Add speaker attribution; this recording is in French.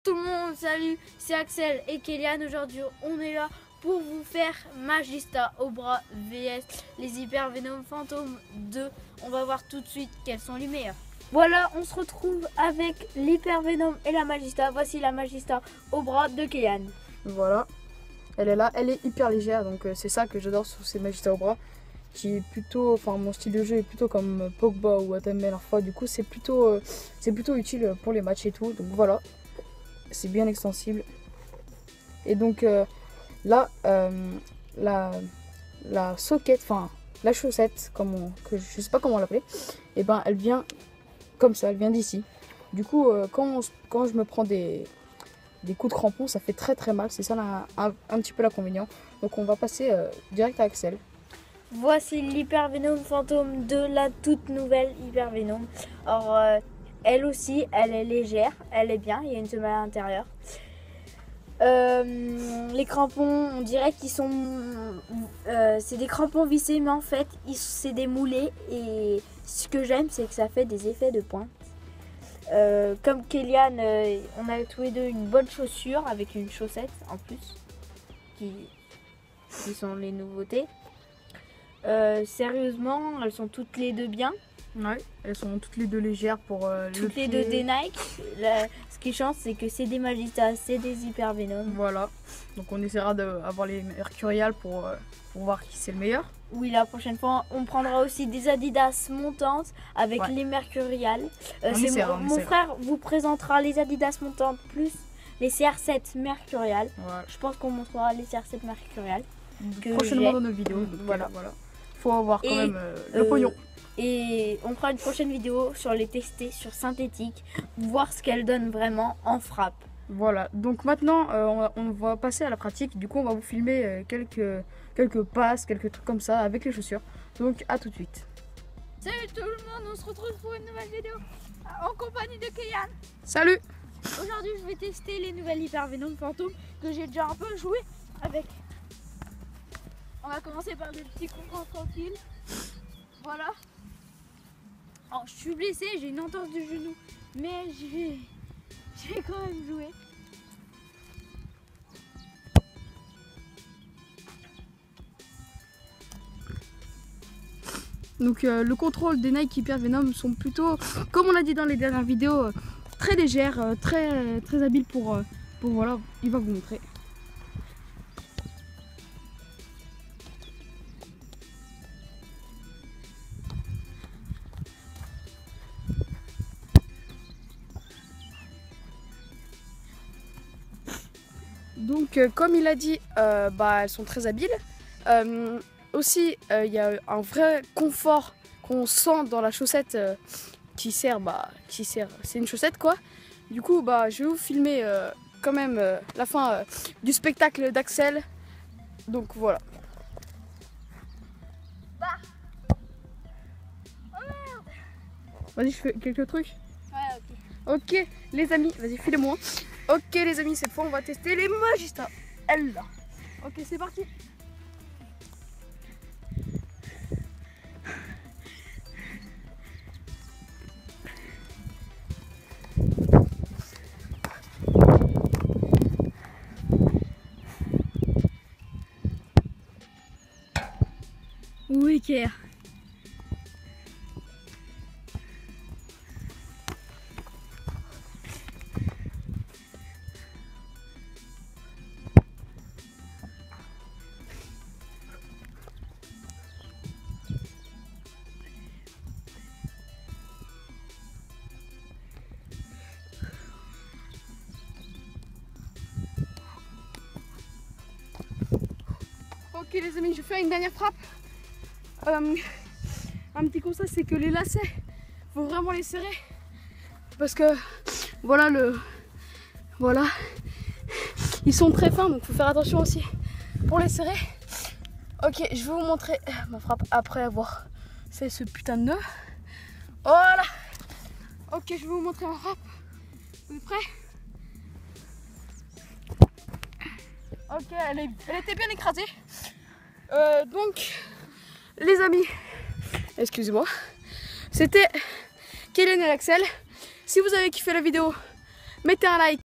Speaker 1: Tout le monde, salut, c'est Axel et Kéliane. Aujourd'hui, on est là pour vous faire Magista au bras vs les Hyper Venom Fantôme 2. On va voir tout de suite quels sont les meilleurs. Voilà, on se retrouve avec l'Hyper Venom et la Magista. Voici la Magista au bras de Kéliane.
Speaker 2: Voilà, elle est là, elle est hyper légère, donc c'est ça que j'adore sur ces Magista au bras, qui est plutôt, enfin mon style de jeu est plutôt comme Pogba ou Atem Benarfa, du coup c'est plutôt utile pour les matchs et tout, donc voilà, c'est bien extensible. Et donc là, la socket, enfin la chaussette, que je sais pas comment l'appeler, et ben elle vient comme ça, elle vient d'ici. Du coup, quand je me prends des coups de crampon, ça fait très mal, c'est ça un petit peu l'inconvénient. Donc on va passer direct à Axel.
Speaker 1: Voici l'Hyper Venom Fantôme 2, la toute nouvelle Hyper Venom. Alors, elle aussi, elle est légère, elle est bien, il y a une semelle à l'intérieur. Les crampons, on dirait qu'ils sont... c'est des crampons vissés, mais en fait, c'est des moulés. Et ce que j'aime, c'est que ça fait des effets de pointe. Comme Kéliane, on a tous les deux une bonne chaussure avec une chaussette en plus, qui sont les nouveautés. Sérieusement, elles sont toutes les deux bien.
Speaker 2: Ouais, elles sont toutes les deux légères pour
Speaker 1: toutes les deux des Nike. Ce qui change, c'est que c'est des Magista, c'est des Hyper Venom.
Speaker 2: Voilà, donc on essaiera d'avoir les mercuriales pour voir qui c'est le meilleur.
Speaker 1: Oui, la prochaine fois, on prendra aussi des Adidas montantes avec les mercuriales. Mon frère vous présentera les Adidas montantes plus les CR7 mercuriales.
Speaker 2: Voilà.
Speaker 1: Je pense qu'on montrera les CR7 mercuriales.
Speaker 2: Prochainement dans nos vidéos. Donc voilà. Faut avoir quand même le pognon.
Speaker 1: Et on fera une prochaine vidéo sur les tester sur synthétique, voir ce qu'elles donnent vraiment en frappe.
Speaker 2: Voilà, donc maintenant on va passer à la pratique. Du coup on va vous filmer quelques passes, quelques trucs comme ça avec les chaussures. Donc à tout de suite.
Speaker 1: Salut tout le monde, on se retrouve pour une nouvelle vidéo en compagnie de Kéliane.
Speaker 2: Salut.
Speaker 1: Aujourd'hui je vais tester les nouvelles Hyper Venom Fantôme que j'ai déjà un peu joué avec. On va commencer par des petits coups tranquilles. Voilà. Alors je suis blessée, j'ai une entorse du genou, mais je vais quand même jouer.
Speaker 2: Donc le contrôle des Nike Hyper Venom sont plutôt, comme on l'a dit dans les dernières vidéos, très légères, très habiles pour voilà, il va vous montrer. Donc comme il a dit, elles sont très habiles. Aussi il y a un vrai confort qu'on sent dans la chaussette qui sert, c'est une chaussette quoi. Du coup je vais vous filmer quand même la fin du spectacle d'Axel. Donc voilà. Vas-y, je fais quelques trucs.
Speaker 1: Ouais,
Speaker 2: ok les amis, vas-y filez-moi. Ok les amis, cette fois on va tester les Magista. Elle là. Ok, c'est parti.
Speaker 1: Oui, Kér.
Speaker 2: Ok les amis, je fais une dernière frappe. Un petit conseil, c'est que les lacets, faut vraiment les serrer. Parce que voilà ils sont très fins, donc faut faire attention aussi pour les serrer. Ok, je vais vous montrer ma frappe après avoir fait ce putain de nœud. Voilà. Ok, je vais vous montrer ma frappe. Vous êtes prêts? Ok, elle était bien écrasée. Donc, les amis, excusez-moi, c'était Kéliane et Axel. Si vous avez kiffé la vidéo, mettez un like.